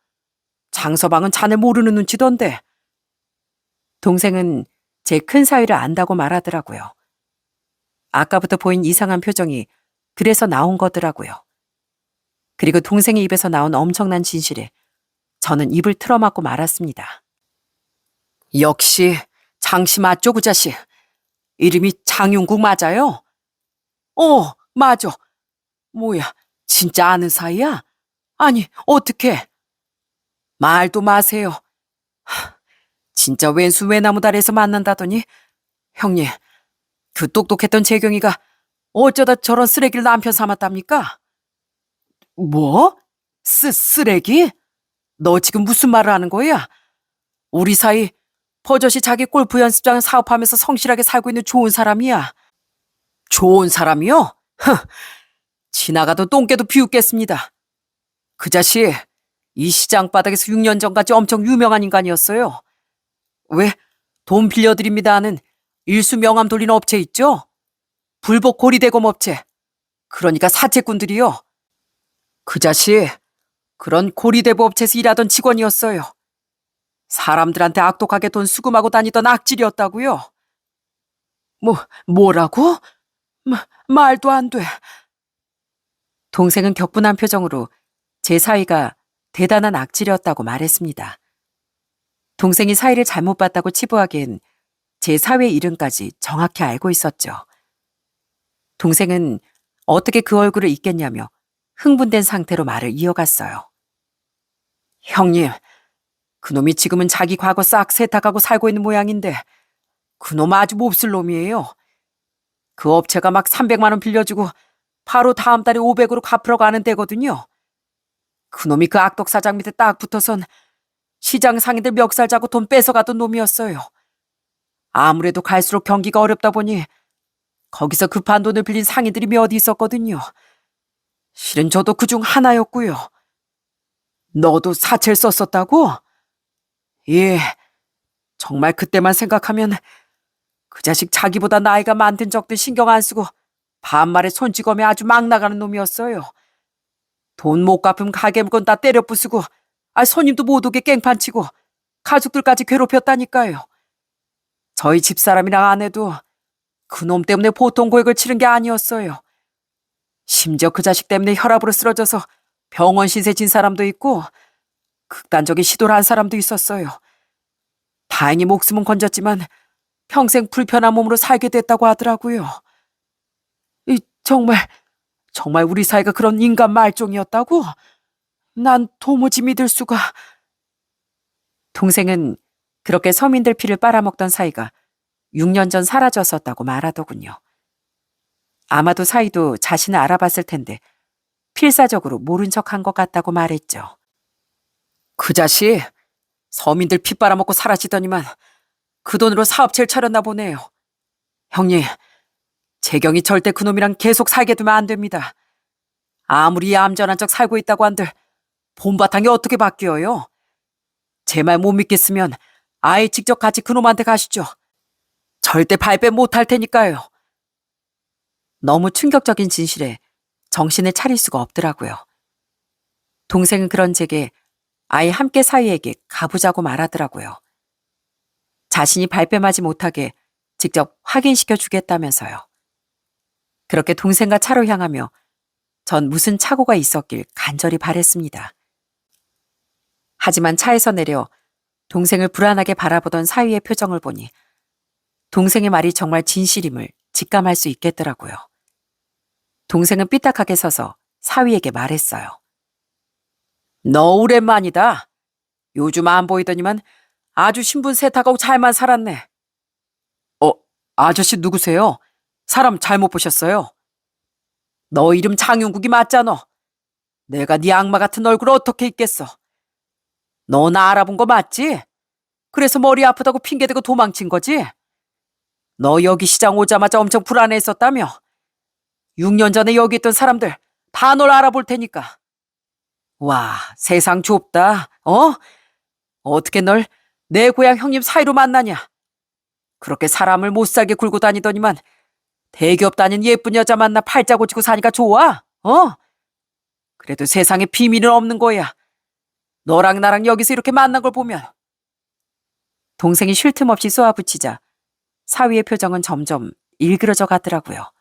장서방은 자네 모르는 눈치던데. 동생은 제 큰사위를 안다고 말하더라고요. 아까부터 보인 이상한 표정이 그래서 나온 거더라고요. 그리고 동생의 입에서 나온 엄청난 진실에 저는 입을 틀어막고 말았습니다. 역시 장씨 맞죠, 그 자식? 이름이 장윤국 맞아요? 맞아. 뭐야, 진짜 아는 사이야? 아니, 어떡해. 말도 마세요. 진짜 왼수 외나무 다리에서 만난다더니 형님, 그 똑똑했던 재경이가 어쩌다 저런 쓰레기를 남편 삼았답니까? 뭐? 쓰레기? 너 지금 무슨 말을 하는 거야? 우리 사이 버젓이 자기 골프 연습장 사업하면서 성실하게 살고 있는 좋은 사람이야. 좋은 사람이요? 지나가도 똥개도 비웃겠습니다. 그 자식 이 시장 바닥에서 6년 전까지 엄청 유명한 인간이었어요. 왜 돈 빌려드립니다 하는 일수 명함 돌리는 업체 있죠? 불복 고리대검 업체. 그러니까 사채꾼들이요. 그 자식 그런 고리대부 업체에서 일하던 직원이었어요. 사람들한테 악독하게 돈 수금하고 다니던 악질이었다고요. 뭐라고? 말도 안 돼. 동생은 격분한 표정으로 제 사위가 대단한 악질이었다고 말했습니다. 동생이 사위를 잘못 봤다고 치부하기엔 제 사위의 이름까지 정확히 알고 있었죠. 동생은 어떻게 그 얼굴을 잊겠냐며 흥분된 상태로 말을 이어갔어요. 형님, 그놈이 지금은 자기 과거 싹 세탁하고 살고 있는 모양인데 그놈 아주 몹쓸 놈이에요. 그 업체가 막 300만 원 빌려주고 바로 다음 달에 500으로 갚으라고 하는 데거든요. 그놈이 그 악덕 사장 밑에 딱 붙어선 시장 상인들 멱살 잡고 돈 뺏어가던 놈이었어요. 아무래도 갈수록 경기가 어렵다 보니 거기서 급한 돈을 빌린 상인들이 몇 있었거든요. 실은 저도 그중 하나였고요. 너도 사채를 썼었다고? 예, 정말 그때만 생각하면 그 자식 자기보다 나이가 많든 적든 신경 안 쓰고 반말에 손찌검에 아주 막 나가는 놈이었어요. 돈 못 갚으면 가게 물건 다 때려 부수고 손님도 못 오게 깽판치고 가족들까지 괴롭혔다니까요. 저희 집사람이랑 아내도 그놈 때문에 보통 고액을 치른 게 아니었어요. 심지어 그 자식 때문에 혈압으로 쓰러져서 병원 신세 진 사람도 있고 극단적인 시도를 한 사람도 있었어요. 다행히 목숨은 건졌지만 평생 불편한 몸으로 살게 됐다고 하더라고요. 정말 우리 사이가 그런 인간 말종이었다고? 난 도무지 믿을 수가. 동생은 그렇게 서민들 피를 빨아먹던 사이가 6년 전 사라졌었다고 말하더군요. 아마도 사이도 자신을 알아봤을 텐데 필사적으로 모른 척한 것 같다고 말했죠. 그 자식 서민들 피 빨아먹고 사라지더니만 그 돈으로 사업체를 차렸나 보네요. 형님, 재경이 절대 그놈이랑 계속 살게 두면 안 됩니다. 아무리 얌전한 척 살고 있다고 한들 본바탕이 어떻게 바뀌어요? 제 말 못 믿겠으면 아예 직접 같이 그놈한테 가시죠. 절대 발뺌 못할 테니까요. 너무 충격적인 진실에 정신을 차릴 수가 없더라고요. 동생은 그런 제게 아예 함께 사위에게 가보자고 말하더라고요. 자신이 발뺌하지 못하게 직접 확인시켜 주겠다면서요. 그렇게 동생과 차로 향하며 전 무슨 착오가 있었길 간절히 바랬습니다. 하지만 차에서 내려 동생을 불안하게 바라보던 사위의 표정을 보니 동생의 말이 정말 진실임을 직감할 수 있겠더라고요. 동생은 삐딱하게 서서 사위에게 말했어요. 너 오랜만이다. 요즘 안 보이더니만 아주 신분 세탁하고 잘만 살았네. 아저씨 누구세요? 사람 잘못 보셨어요. 너 이름 장윤국이 맞잖아. 내가 네 악마 같은 얼굴을 어떻게 잊겠어. 너 나 알아본 거 맞지? 그래서 머리 아프다고 핑계대고 도망친 거지? 너 여기 시장 오자마자 엄청 불안해했었다며? 6년 전에 여기 있던 사람들 다 널 알아볼 테니까. 와, 세상 좁다. 어떻게 널 내 고향 형님 사이로 만나냐? 그렇게 사람을 못 살게 굴고 다니더니만 대기업 다닌 예쁜 여자 만나 팔자 고치고 사니까 좋아? 그래도 세상에 비밀은 없는 거야. 너랑 나랑 여기서 이렇게 만난 걸 보면. 동생이 쉴 틈 없이 쏘아붙이자 사위의 표정은 점점 일그러져 가더라고요.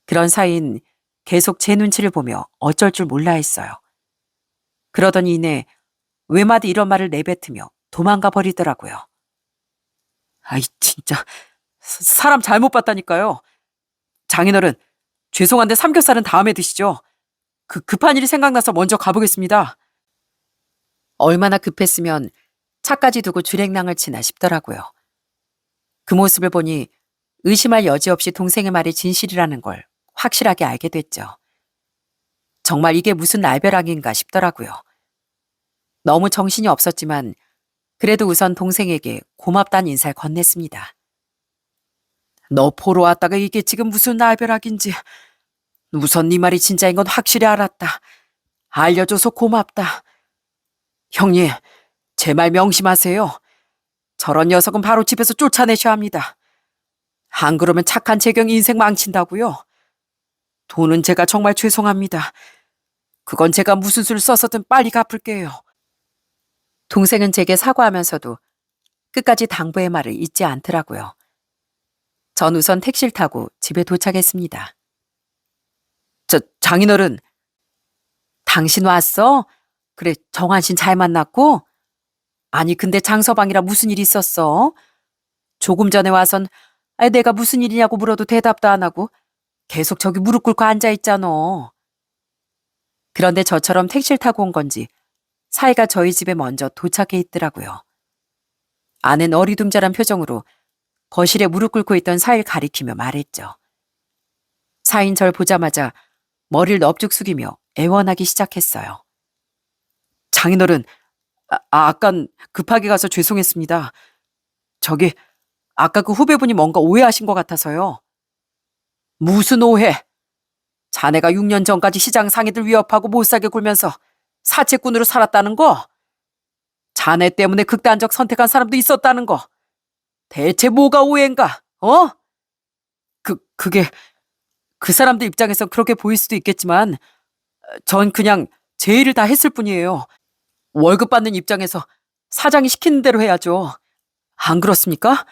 그런 사이인 계속 제 눈치를 보며 어쩔 줄 몰라 했어요. 그러더니 이내 외마디 이런 말을 내뱉으며 도망가 버리더라고요. 아이 진짜 사람 잘못 봤다니까요. 장인어른, 죄송한데 삼겹살은 다음에 드시죠. 급한 일이 생각나서 먼저 가보겠습니다. 얼마나 급했으면 차까지 두고 줄행랑을 치나 싶더라고요. 그 모습을 보니 의심할 여지 없이 동생의 말이 진실이라는 걸 확실하게 알게 됐죠. 정말 이게 무슨 날벼락인가 싶더라고요. 너무 정신이 없었지만 그래도 우선 동생에게 고맙다는 인사를 건넸습니다. 너 보러 왔다가 이게 지금 무슨 날벼락인지 우선 네 말이 진짜인 건 확실히 알았다. 알려줘서 고맙다. 형님, 제 말 명심하세요. 저런 녀석은 바로 집에서 쫓아내셔야 합니다. 안 그러면 착한 재경 인생 망친다고요. 돈은 제가 정말 죄송합니다. 그건 제가 무슨 수를 써서든 빨리 갚을게요. 동생은 제게 사과하면서도 끝까지 당부의 말을 잊지 않더라고요. 전 우선 택시를 타고 집에 도착했습니다. 장인어른. 당신 왔어? 그래, 정환신 잘 만났고? 아니, 근데 장서방이랑 무슨 일 있었어? 조금 전에 와선 내가 무슨 일이냐고 물어도 대답도 안 하고 계속 저기 무릎 꿇고 앉아있잖아. 그런데 저처럼 택시를 타고 온 건지 사위가 저희 집에 먼저 도착해 있더라고요. 아는 어리둥절한 표정으로 거실에 무릎 꿇고 있던 사위를 가리키며 말했죠. 사위는 절 보자마자 머리를 넙죽 숙이며 애원하기 시작했어요. 장인어른, 아깐 급하게 가서 죄송했습니다. 저기, 아까 그 후배분이 뭔가 오해하신 것 같아서요. 무슨 오해? 자네가 6년 전까지 시장 상인들 위협하고 못살게 굴면서 사채꾼으로 살았다는 거? 자네 때문에 극단적 선택한 사람도 있었다는 거. 대체 뭐가 오해인가? 어? 그게 그 사람들 입장에선 그렇게 보일 수도 있겠지만 전 그냥 제 일을 다 했을 뿐이에요. 월급 받는 입장에서 사장이 시키는 대로 해야죠. 안 그렇습니까?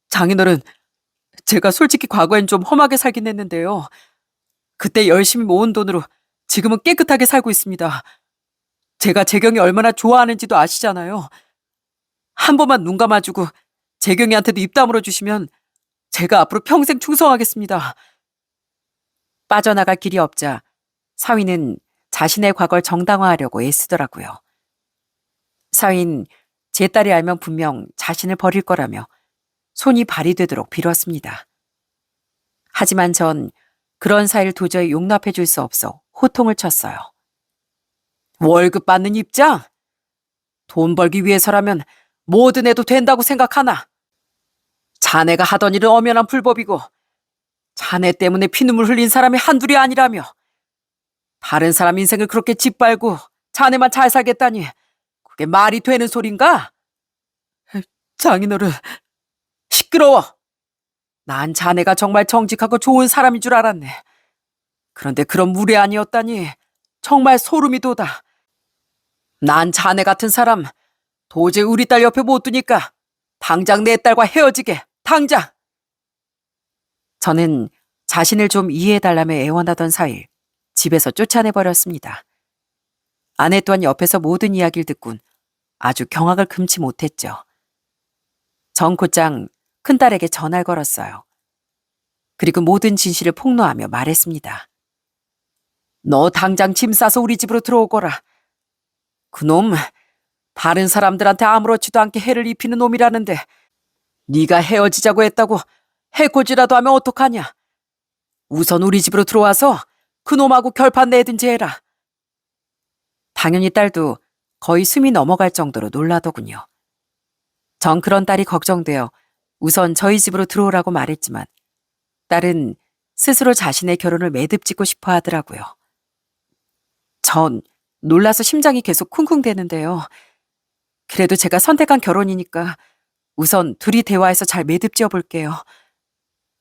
장인어른, 제가 솔직히 과거엔 좀 험하게 살긴 했는데요. 그때 열심히 모은 돈으로 지금은 깨끗하게 살고 있습니다. 제가 재경이 얼마나 좋아하는지도 아시잖아요. 한 번만 눈 감아주고 재경이한테도 입 다물어 주시면 제가 앞으로 평생 충성하겠습니다. 빠져나갈 길이 없자 사위는 자신의 과거를 정당화하려고 애쓰더라고요. 사위는 제 딸이 알면 분명 자신을 버릴 거라며 손이 발이 되도록 빌었습니다. 하지만 전 그런 사이를 도저히 용납해 줄 수 없어 호통을 쳤어요. 월급 받는 입장? 돈 벌기 위해서라면 뭐든 해도 된다고 생각하나? 자네가 하던 일은 엄연한 불법이고 자네 때문에 피눈물 흘린 사람이 한둘이 아니라며 다른 사람 인생을 그렇게 짓밟고 자네만 잘 살겠다니 그게 말이 되는 소린가? 장인어른, 시끄러워. 난 자네가 정말 정직하고 좋은 사람인 줄 알았네. 그런데 그런 무례한이었다니 정말 소름이 돋아. 난 자네 같은 사람 도저히 우리 딸 옆에 못 두니까 당장 내 딸과 헤어지게, 당장! 저는 자신을 좀 이해해달라며 애원하던 사이 집에서 쫓아내버렸습니다. 아내 또한 옆에서 모든 이야기를 듣곤 아주 경악을 금치 못했죠. 전 곧장 큰딸에게 전화를 걸었어요. 그리고 모든 진실을 폭로하며 말했습니다. 너 당장 짐 싸서 우리 집으로 들어오거라. 그놈 다른 사람들한테 아무렇지도 않게 해를 입히는 놈이라는데 네가 헤어지자고 했다고 해코지라도 하면 어떡하냐. 우선 우리 집으로 들어와서 그놈하고 결판 내든지 해라. 당연히 딸도 거의 숨이 넘어갈 정도로 놀라더군요. 전 그런 딸이 걱정되어 우선 저희 집으로 들어오라고 말했지만 딸은 스스로 자신의 결혼을 매듭짓고 싶어 하더라고요. 전 놀라서 심장이 계속 쿵쿵대는데요. 그래도 제가 선택한 결혼이니까 우선 둘이 대화해서 잘 매듭지어 볼게요.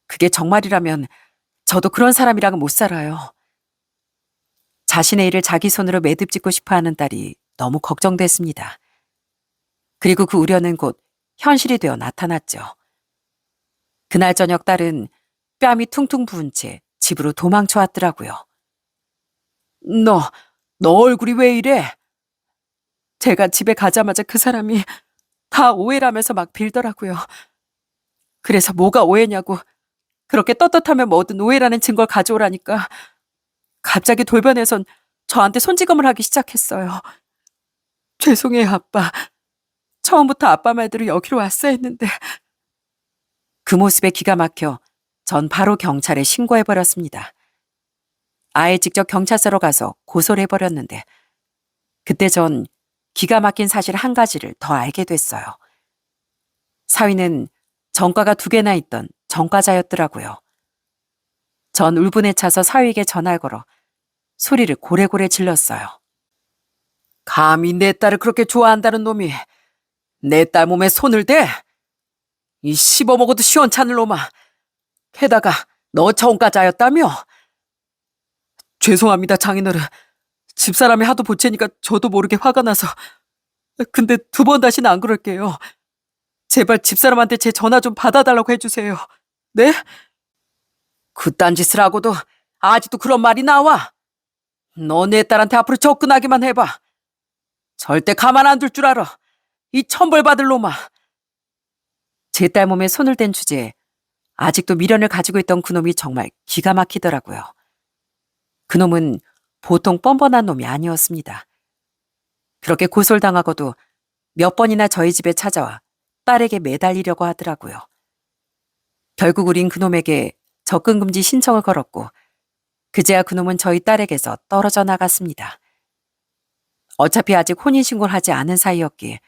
그게 정말이라면 저도 그런 사람이랑은 못 살아요. 자신의 일을 자기 손으로 매듭짓고 싶어 하는 딸이 너무 걱정됐습니다. 그리고 그 우려는 곧 현실이 되어 나타났죠. 그날 저녁 딸은 뺨이 퉁퉁 부은 채 집으로 도망쳐 왔더라고요. 너 얼굴이 왜 이래? 제가 집에 가자마자 그 사람이 다 오해라면서 막 빌더라고요. 그래서 뭐가 오해냐고 그렇게 떳떳하면 뭐든 오해라는 증거를 가져오라니까 갑자기 돌변해선 저한테 손찌검을 하기 시작했어요. 죄송해요, 아빠. 처음부터 아빠 말대로 여기로 왔어야 했는데. 그 모습에 기가 막혀 전 바로 경찰에 신고해버렸습니다. 아예 직접 경찰서로 가서 고소를 해버렸는데 그때 전 기가 막힌 사실 한 가지를 더 알게 됐어요. 사위는 전과가 2개나 있던 전과자였더라고요. 전 울분에 차서 사위에게 전화를 걸어 소리를 고래고래 질렀어요. 감히 내 딸을 그렇게 좋아한다는 놈이 내 딸 몸에 손을 대? 이 씹어먹어도 시원찮을 놈아. 게다가 너 전과자였다며? 죄송합니다, 장인어른. 집사람이 하도 보채니까 저도 모르게 화가 나서. 근데 2번 다시는 안 그럴게요. 제발 집사람한테 제 전화 좀 받아달라고 해주세요. 네? 그딴 짓을 하고도 아직도 그런 말이 나와? 너 내 딸한테 앞으로 접근하기만 해봐. 절대 가만 안 둘 줄 알아. 이 천벌받을 놈아. 제 딸 몸에 손을 댄 주제에 아직도 미련을 가지고 있던 그놈이 정말 기가 막히더라고요. 그놈은 보통 뻔뻔한 놈이 아니었습니다. 그렇게 고솔당하고도 몇 번이나 저희 집에 찾아와 딸에게 매달리려고 하더라고요. 결국 우린 그놈에게 접근금지 신청을 걸었고 그제야 그놈은 저희 딸에게서 떨어져 나갔습니다. 어차피 아직 혼인신고를 하지 않은 사이였기에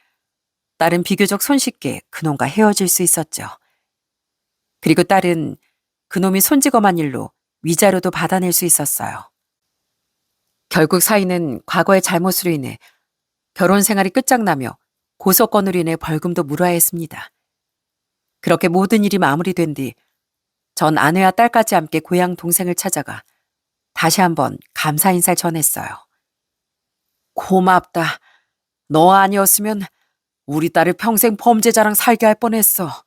딸은 비교적 손쉽게 그놈과 헤어질 수 있었죠. 그리고 딸은 그놈이 손찌검한 일로 위자료도 받아낼 수 있었어요. 결국 사이는 과거의 잘못으로 인해 결혼 생활이 끝장나며 고소건으로 인해 벌금도 물어야 했습니다. 그렇게 모든 일이 마무리된 뒤 전 아내와 딸까지 함께 고향 동생을 찾아가 다시 한번 감사 인사를 전했어요. 고맙다. 너 아니었으면 우리 딸을 평생 범죄자랑 살게 할 뻔했어.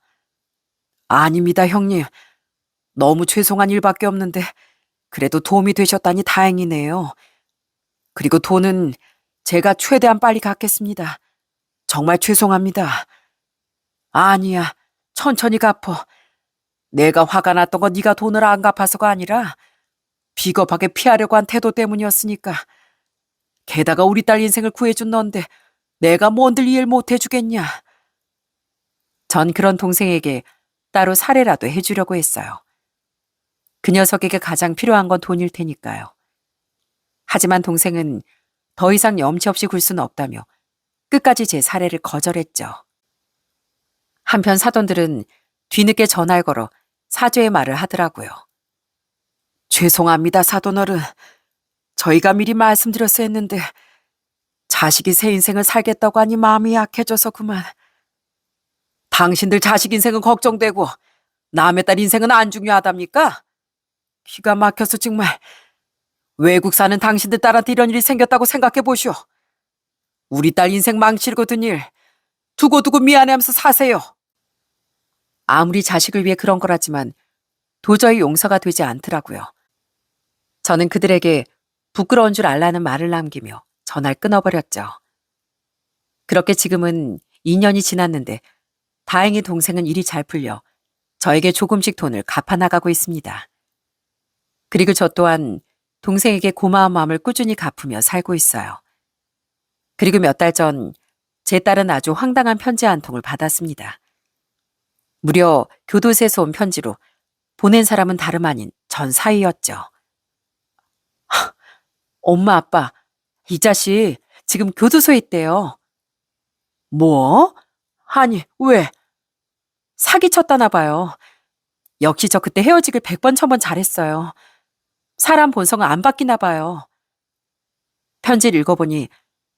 아닙니다, 형님. 너무 죄송한 일밖에 없는데 그래도 도움이 되셨다니 다행이네요. 그리고 돈은 제가 최대한 빨리 갚겠습니다. 정말 죄송합니다. 아니야, 천천히 갚어. 내가 화가 났던 건 네가 돈을 안 갚아서가 아니라 비겁하게 피하려고 한 태도 때문이었으니까. 게다가 우리 딸 인생을 구해준 넌데 내가 뭔들 이해를 못 해주겠냐. 전 그런 동생에게 따로 사례라도 해주려고 했어요. 그 녀석에게 가장 필요한 건 돈일 테니까요. 하지만 동생은 더 이상 염치 없이 굴 수는 없다며 끝까지 제 사례를 거절했죠. 한편 사돈들은 뒤늦게 전화를 걸어 사죄의 말을 하더라고요. 죄송합니다, 사돈어른. 저희가 미리 말씀드렸어야 했는데 자식이 새 인생을 살겠다고 하니 마음이 약해져서 그만. 당신들 자식 인생은 걱정되고 남의 딸 인생은 안 중요하답니까? 기가 막혀서 정말. 외국 사는 당신들 딸한테 이런 일이 생겼다고 생각해 보시오. 우리 딸 인생 망치려고 든 일 두고두고 미안해하면서 사세요. 아무리 자식을 위해 그런 거라지만 도저히 용서가 되지 않더라고요. 저는 그들에게 부끄러운 줄 알라는 말을 남기며 전화를 끊어버렸죠. 그렇게 지금은 2년이 지났는데 다행히 동생은 일이 잘 풀려 저에게 조금씩 돈을 갚아나가고 있습니다. 그리고 저 또한 동생에게 고마운 마음을 꾸준히 갚으며 살고 있어요. 그리고 몇 달 전 제 딸은 아주 황당한 편지 한 통을 받았습니다. 무려 교도소에서 온 편지로 보낸 사람은 다름 아닌 전 사위였죠. 엄마, 아빠, 이 자식 지금 교도소에 있대요. 뭐? 아니, 왜? 사기쳤다나 봐요. 역시 저 그때 헤어지길 100번 1000번 잘했어요. 사람 본성은 안 바뀌나 봐요. 편지를 읽어보니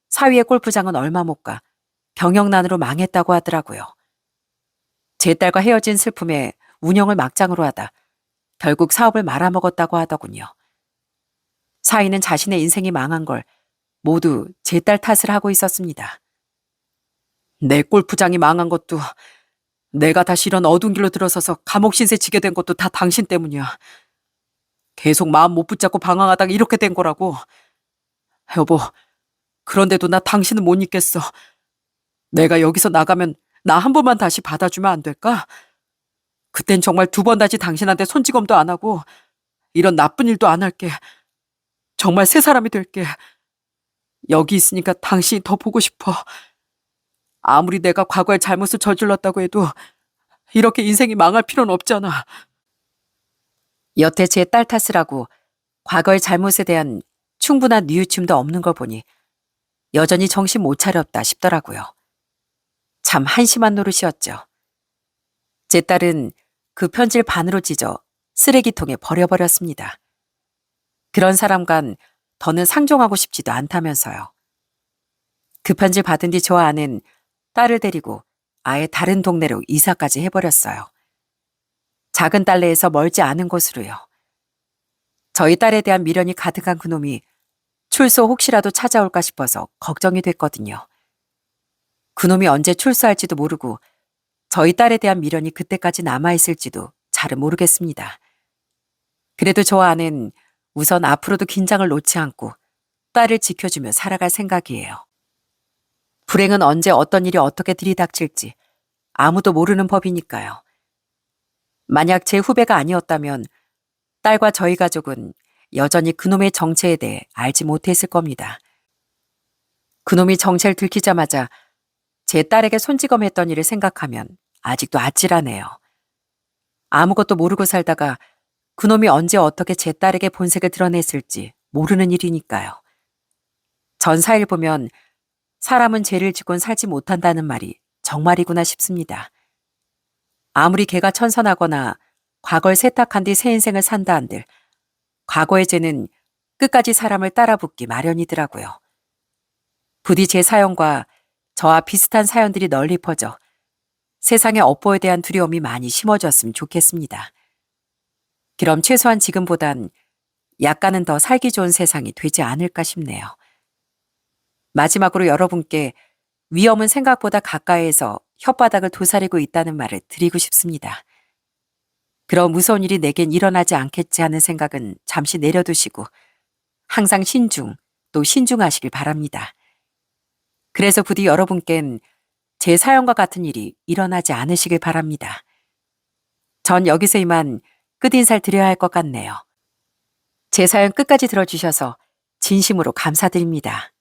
사위의 골프장은 얼마 못 가 경영난으로 망했다고 하더라고요. 제 딸과 헤어진 슬픔에 운영을 막장으로 하다 결국 사업을 말아먹었다고 하더군요. 사위는 자신의 인생이 망한 걸 모두 제 딸 탓을 하고 있었습니다. 내 골프장이 망한 것도, 내가 다시 이런 어두운 길로 들어서서 감옥 신세 지게 된 것도 다 당신 때문이야. 계속 마음 못 붙잡고 방황하다가 이렇게 된 거라고. 여보, 그런데도 나 당신은 못 잊겠어. 내가 여기서 나가면 나 한 번만 다시 받아주면 안 될까? 그땐 정말 2번 다시 당신한테 손찌검도 안 하고 이런 나쁜 일도 안 할게. 정말 새 사람이 될게. 여기 있으니까 당신이 더 보고 싶어. 아무리 내가 과거에 잘못을 저질렀다고 해도 이렇게 인생이 망할 필요는 없잖아. 여태 제 딸 탓을 하고 과거의 잘못에 대한 충분한 뉘우침도 없는 걸 보니 여전히 정신 못 차렸다 싶더라고요. 참 한심한 노릇이었죠. 제 딸은 그 편지를 반으로 찢어 쓰레기통에 버려버렸습니다. 그런 사람간 더는 상종하고 싶지도 않다면서요. 그 편지를 받은 뒤 저와 아는 딸을 데리고 아예 다른 동네로 이사까지 해버렸어요. 작은 딸네에서 멀지 않은 곳으로요. 저희 딸에 대한 미련이 가득한 그놈이 출소 혹시라도 찾아올까 싶어서 걱정이 됐거든요. 그놈이 언제 출소할지도 모르고 저희 딸에 대한 미련이 그때까지 남아있을지도 잘은 모르겠습니다. 그래도 저와 아는 우선 앞으로도 긴장을 놓지 않고 딸을 지켜주며 살아갈 생각이에요. 불행은 언제 어떤 일이 어떻게 들이닥칠지 아무도 모르는 법이니까요. 만약 제 후배가 아니었다면 딸과 저희 가족은 여전히 그놈의 정체에 대해 알지 못했을 겁니다. 그놈이 정체를 들키자마자 제 딸에게 손찌검했던 일을 생각하면 아직도 아찔하네요. 아무것도 모르고 살다가 그놈이 언제 어떻게 제 딸에게 본색을 드러냈을지 모르는 일이니까요. 전사일 보면 사람은 죄를 짓곤 살지 못한다는 말이 정말이구나 싶습니다. 아무리 개가 천선하거나 과거를 세탁한 뒤 새 인생을 산다 한들 과거의 죄는 끝까지 사람을 따라붙기 마련이더라고요. 부디 제 사연과 저와 비슷한 사연들이 널리 퍼져 세상의 업보에 대한 두려움이 많이 심어졌으면 좋겠습니다. 그럼 최소한 지금보단 약간은 더 살기 좋은 세상이 되지 않을까 싶네요. 마지막으로 여러분께 위험은 생각보다 가까이에서 혓바닥을 도사리고 있다는 말을 드리고 싶습니다. 그런 무서운 일이 내겐 일어나지 않겠지 하는 생각은 잠시 내려두시고 항상 신중 또 신중하시길 바랍니다. 그래서 부디 여러분께는 제 사연과 같은 일이 일어나지 않으시길 바랍니다. 전 여기서 이만 끝인사를 드려야 할 것 같네요. 제 사연 끝까지 들어주셔서 진심으로 감사드립니다.